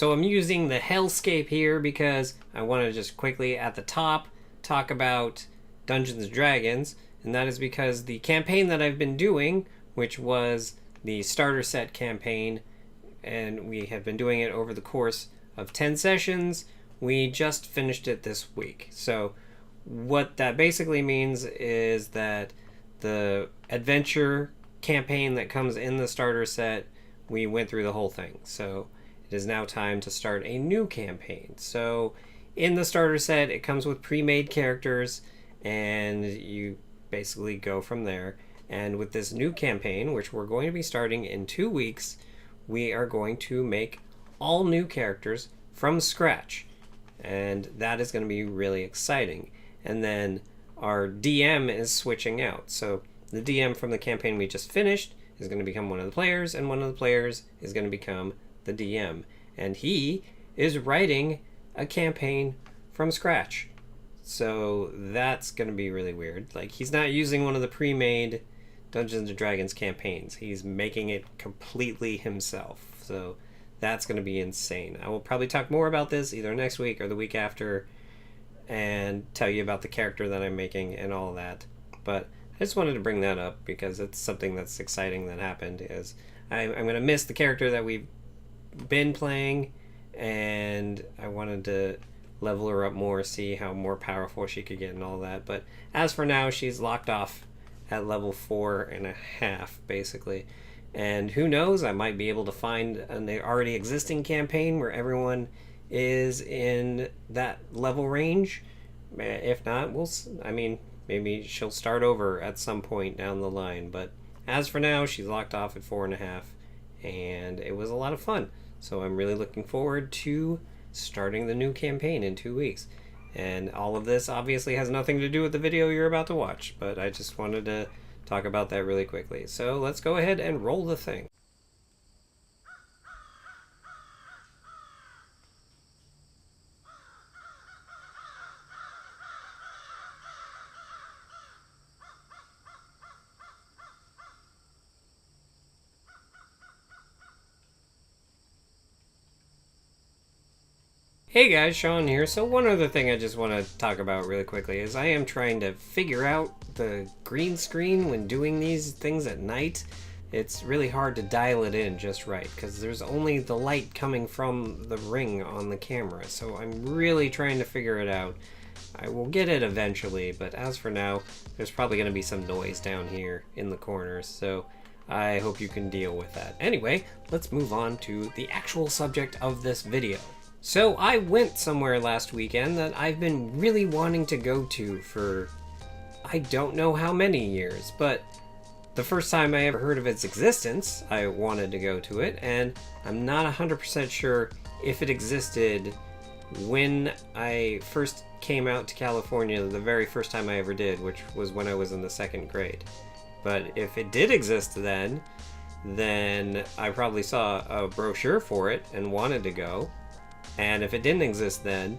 So I'm using the hellscape here because I want to just quickly at the top talk about Dungeons & Dragons, and that is because the campaign that I've been doing, which was the starter set campaign, and we have been doing it over the course of 10 sessions, we just finished it this week. So what that basically means is that the adventure campaign that comes in the starter set, we went through the whole thing. So it is now time to start a new campaign. So in the starter set, it comes with pre-made characters, and you basically go from there. And with this new campaign, which we're going to be starting in 2 weeks, we are going to make all new characters from scratch. And that is going to be really exciting. And then our DM is switching out. So the DM from the campaign we just finished is going to become one of the players, and one of the players is going to become the DM. And he is writing a campaign from scratch. So that's going to be really weird. Like, he's not using one of the pre-made Dungeons & Dragons campaigns. He's making it completely himself. So that's going to be insane. I will probably talk more about this either next week or the week after and tell you about the character that I'm making and all that. But I just wanted to bring that up because it's something that's exciting that happened. Is I'm going to miss the character that we've been playing, and I wanted to level her up more, see how more powerful she could get and all that. But as for now, she's locked off at level 4.5 basically. And who knows, I might be able to find an already existing campaign where everyone is in that level range. If not, maybe she'll start over at some point down the line. But as for now, she's locked off at 4.5, and it was a lot of fun. So I'm really looking forward to starting the new campaign in 2 weeks. And all of this obviously has nothing to do with the video you're about to watch, but I just wanted to talk about that really quickly. So let's go ahead and roll the thing. Hey guys, Sean here. So one other thing I just want to talk about really quickly is I am trying to figure out the green screen when doing these things at night. It's really hard to dial it in just right because there's only the light coming from the ring on the camera. So I'm really trying to figure it out. I will get it eventually, but as for now, there's probably going to be some noise down here in the corners. So I hope you can deal with that. Anyway, let's move on to the actual subject of this video. So I went somewhere last weekend that I've been really wanting to go to for I don't know how many years, but the first time I ever heard of its existence, I wanted to go to it, and I'm not 100% sure if it existed when I first came out to California, the very first time I ever did, which was when I was in the 2nd grade. But if it did exist then I probably saw a brochure for it and wanted to go. And if it didn't exist then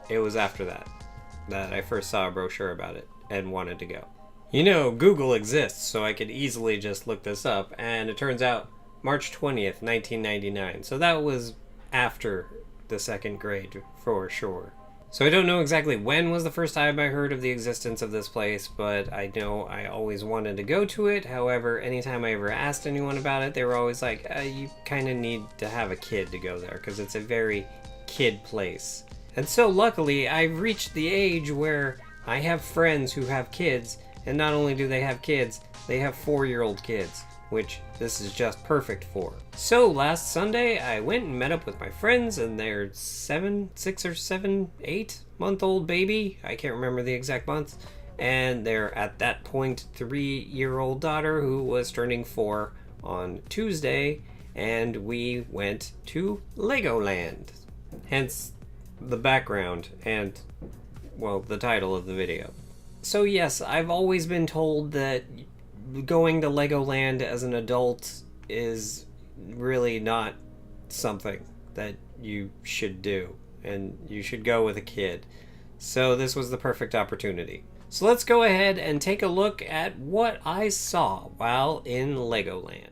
it was after that I first saw a brochure about it and wanted to go. You know, Google exists, so I could easily just look this up, and it turns out March 20th, 1999. So that was after the 2nd grade for sure. So I don't know exactly when was the first time I heard of the existence of this place, but I know I always wanted to go to it. However, anytime I ever asked anyone about it, they were always like, you kind of need to have a kid to go there because it's a very kid place. And so luckily, I've reached the age where I have friends who have kids, and not only do they have kids, they have 4-year-old kids, which this is just perfect for. So last Sunday, I went and met up with my friends and their 6 or 7, 8 month old baby. I can't remember the exact month. And their, at that point, 3-year-old daughter who was turning 4 on Tuesday. And we went to Legoland. Hence the background and, well, the title of the video. So yes, I've always been told that going to Legoland as an adult is really not something that you should do, and you should go with a kid. So this was the perfect opportunity. So let's go ahead and take a look at what I saw while in Legoland.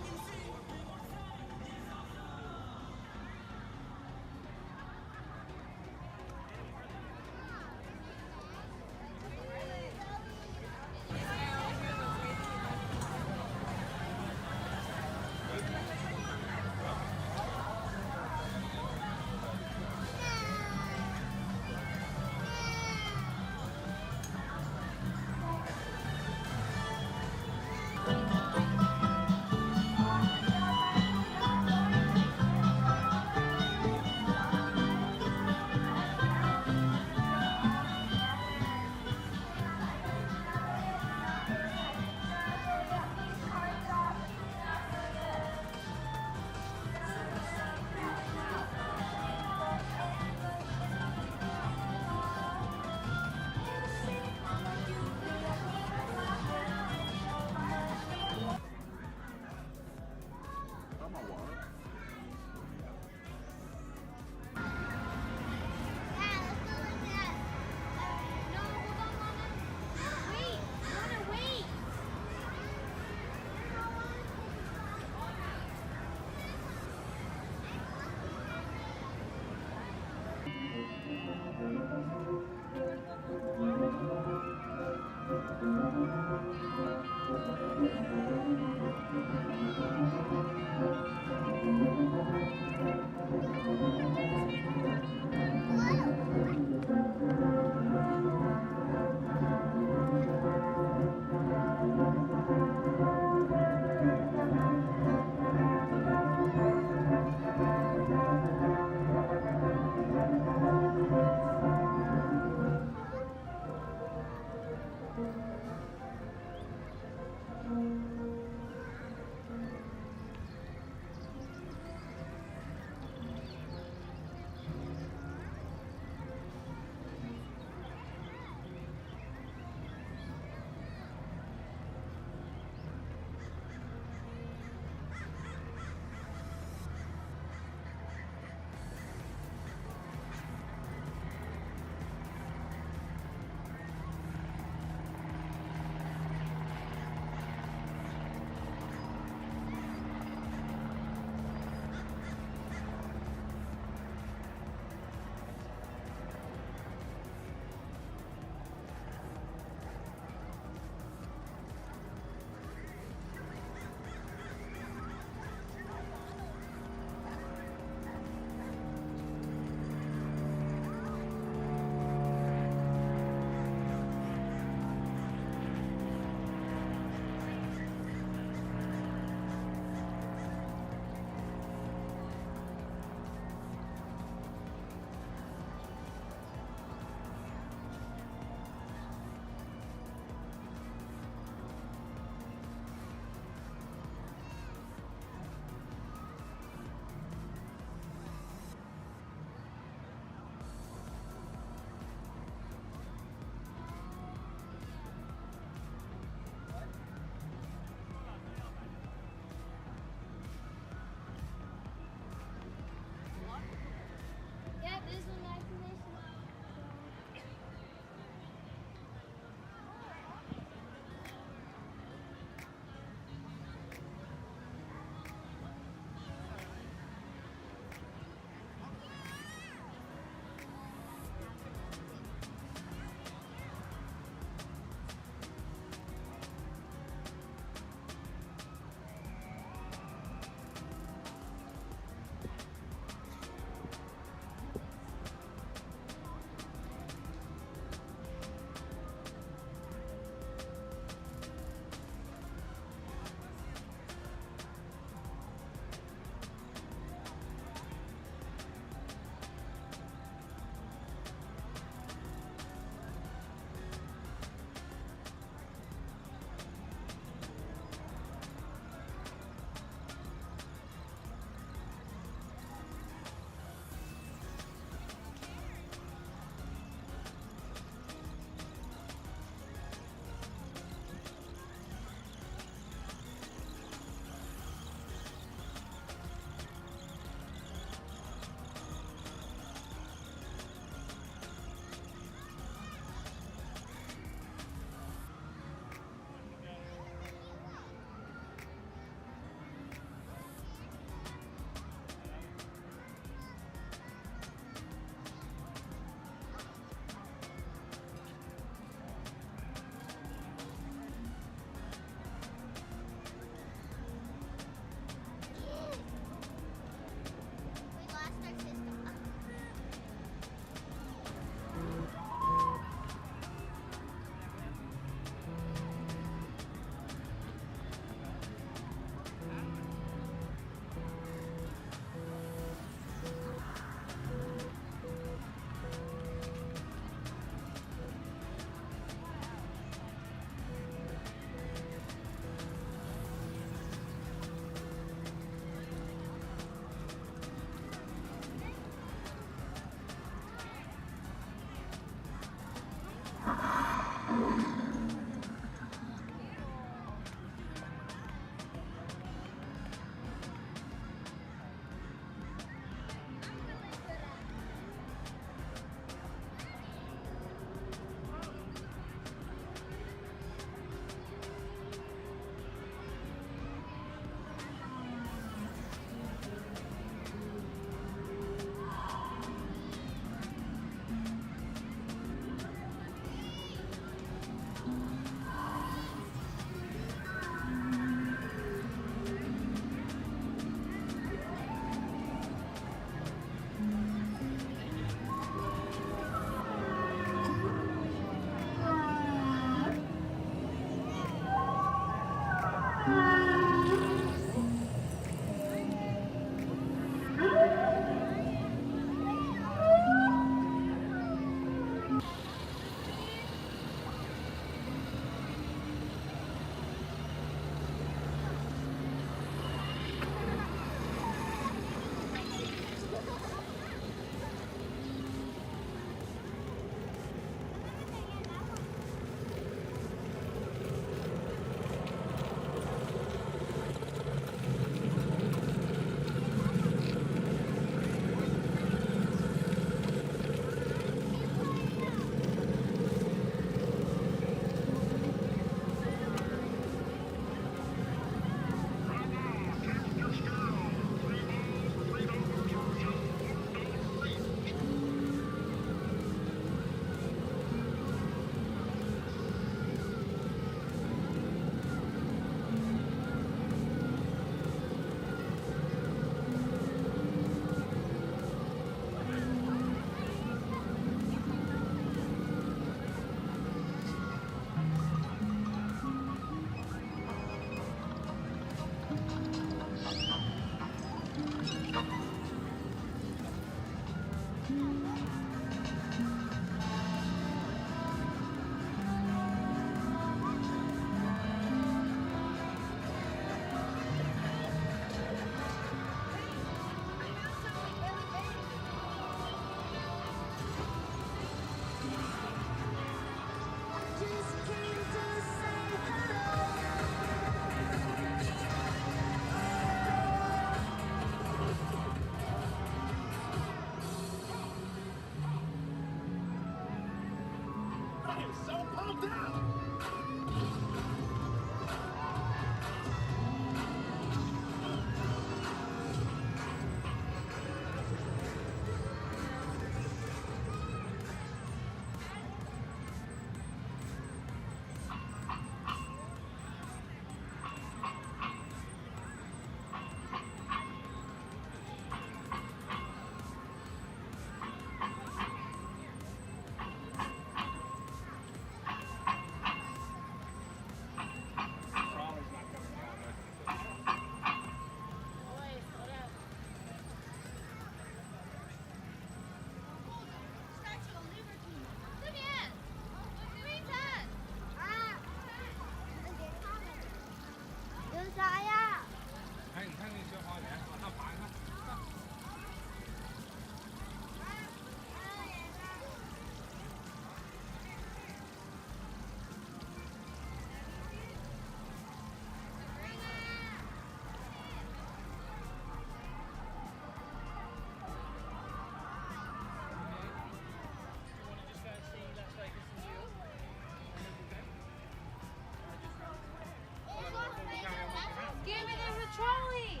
Trolley!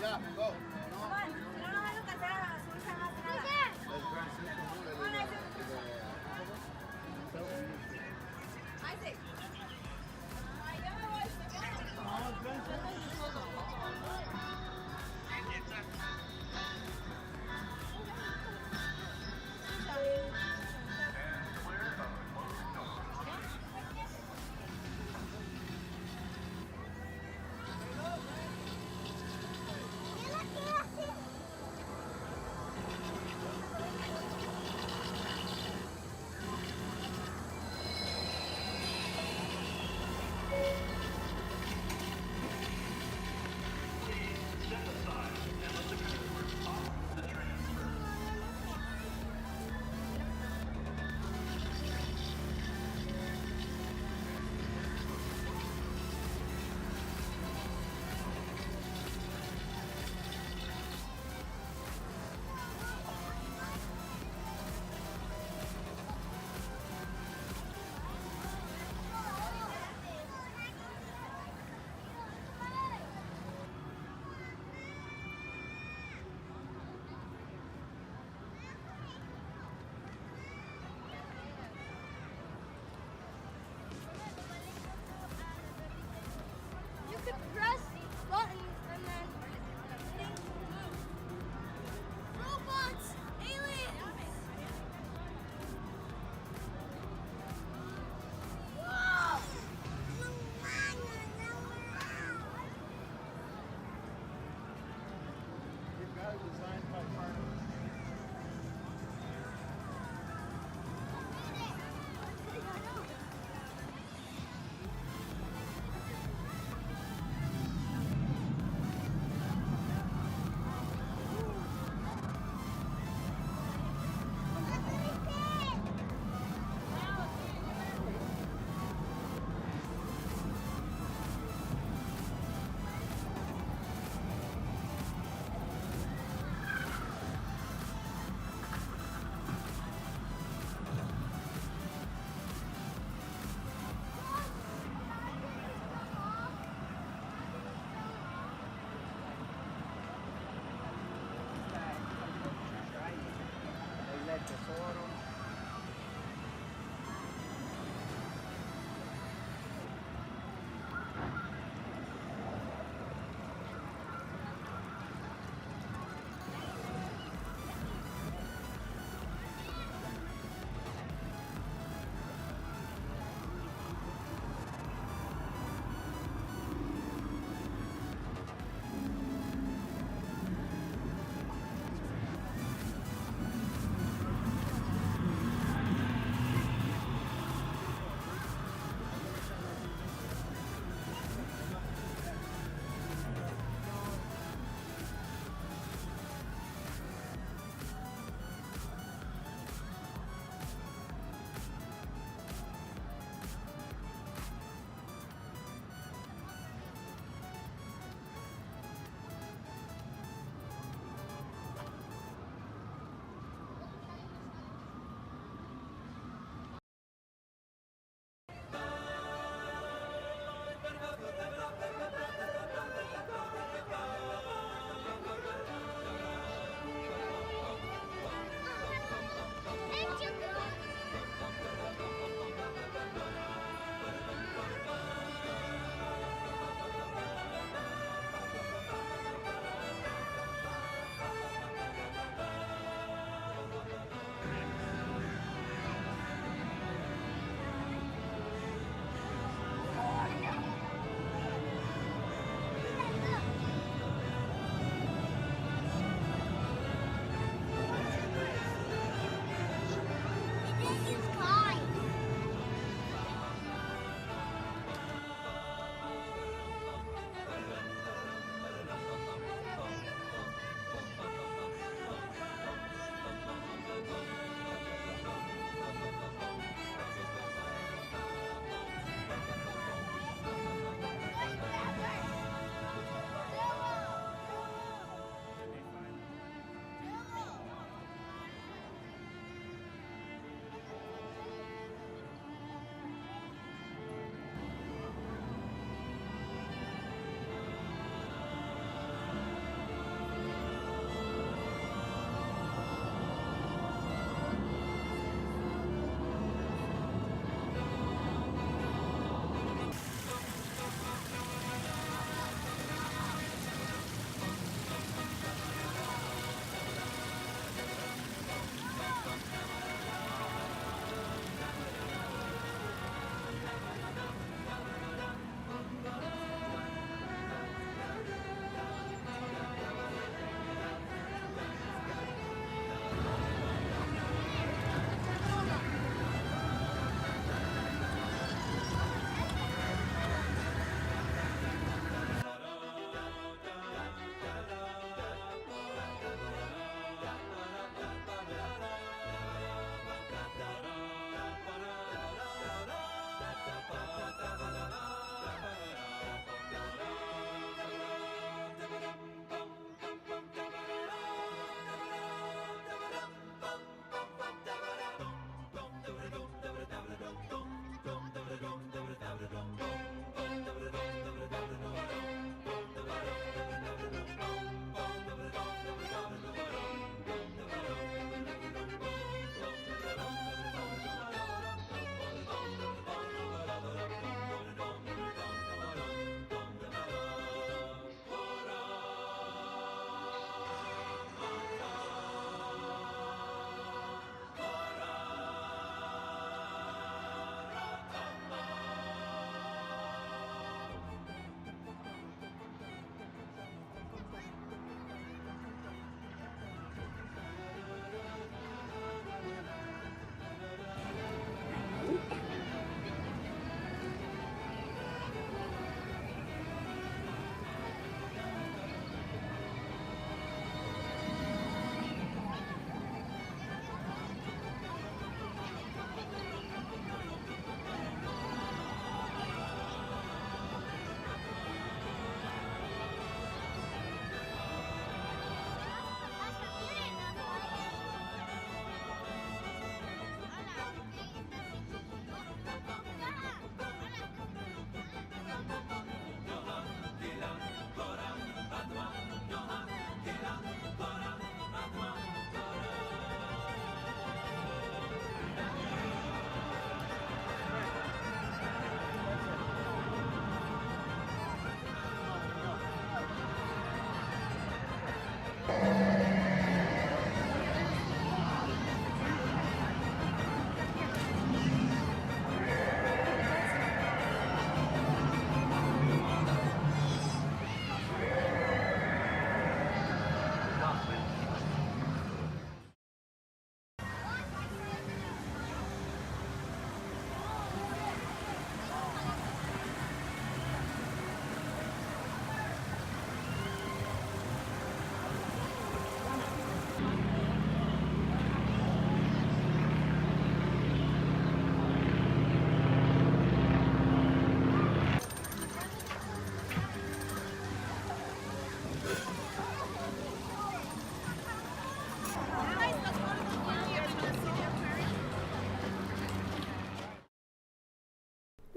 Ya, go. Juan, si no nos van a alcanzar a su hija, no hace nada. Isaac. Ay, ya me voy, me quedo.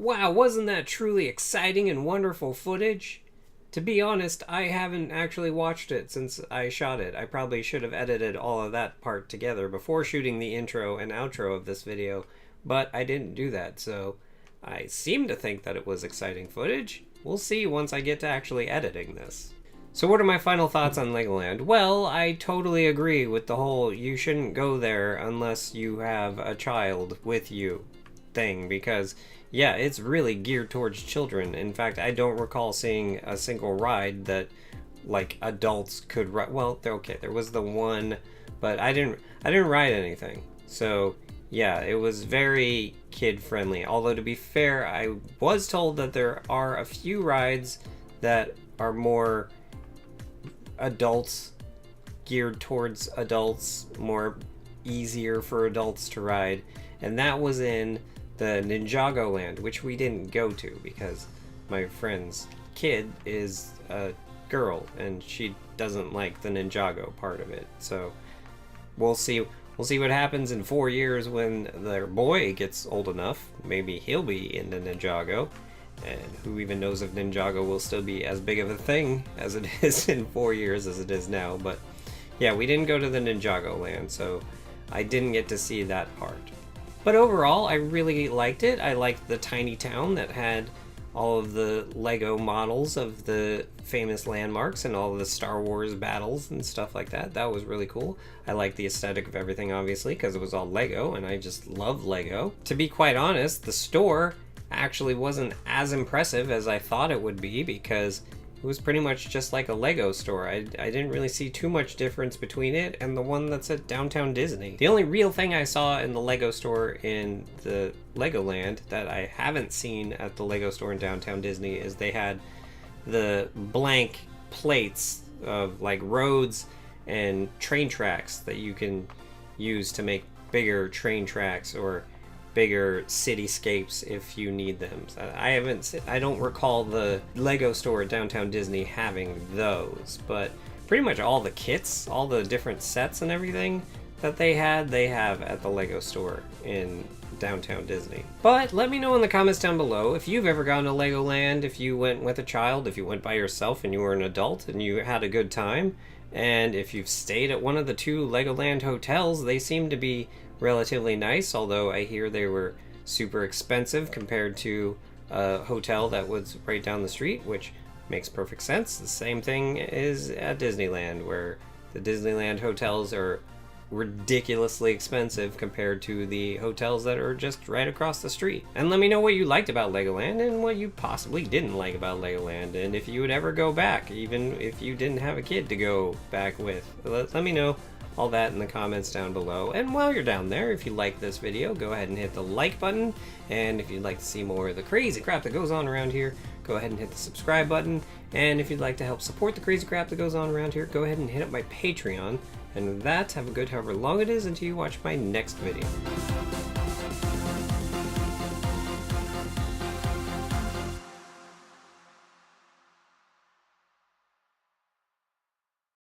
wow, wasn't that truly exciting and wonderful footage? To be honest, I haven't actually watched it since I shot it. I probably should have edited all of that part together before shooting the intro and outro of this video, but I didn't do that, so I seem to think that it was exciting footage. We'll see once I get to actually editing this. So what are my final thoughts on Legoland? Well, I totally agree with the whole you shouldn't go there unless you have a child with you thing, because yeah, it's really geared towards children. In fact, I don't recall seeing a single ride that like adults could ride. Well, okay, there was the one, but I didn't ride anything. So yeah, it was very kid friendly. Although to be fair, I was told that there are a few rides that are more adults, geared towards adults, more easier for adults to ride, and that was in the Ninjago Land, which we didn't go to because my friend's kid is a girl and she doesn't like the Ninjago part of it. So we'll see what happens in 4 years when their boy gets old enough. Maybe he'll be into Ninjago, and who even knows if Ninjago will still be as big of a thing as it is in 4 years as it is now. But yeah, we didn't go to the Ninjago Land, so I didn't get to see that part. But overall, I really liked it. I liked the tiny town that had all of the Lego models of the famous landmarks and all of the Star Wars battles and stuff like that. That was really cool. I liked the aesthetic of everything, obviously, because it was all Lego, and I just love Lego. To be quite honest, the store actually wasn't as impressive as I thought it would be, because it was pretty much just like a Lego store. I didn't really see too much difference between it and the one that's at Downtown Disney. The only real thing I saw in the Lego store in the Legoland that I haven't seen at the Lego store in Downtown Disney is they had the blank plates of like roads and train tracks that you can use to make bigger train tracks or bigger cityscapes if you need them. I don't recall the Lego store at Downtown Disney having those, but pretty much all the kits, all the different sets and everything that they have at the Lego store in Downtown Disney. But let me know in the comments down below if you've ever gone to Legoland, if you went with a child, if you went by yourself and you were an adult and you had a good time, and if you've stayed at one of the 2 Legoland hotels. They seem to be relatively nice, although I hear they were super expensive compared to a hotel that was right down the street, which makes perfect sense. The same thing is at Disneyland, where the Disneyland hotels are ridiculously expensive compared to the hotels that are just right across the street. And let me know what you liked about Legoland and what you possibly didn't like about Legoland, and if you would ever go back, even if you didn't have a kid to go back with. Let me know all that in the comments down below. And while you're down there, if you like this video, go ahead and hit the like button, and if you'd like to see more of the crazy crap that goes on around here, go ahead and hit the subscribe button. And if you'd like to help support the crazy crap that goes on around here, go ahead and hit up my Patreon. And with that, have a good however long it is until you watch my next video.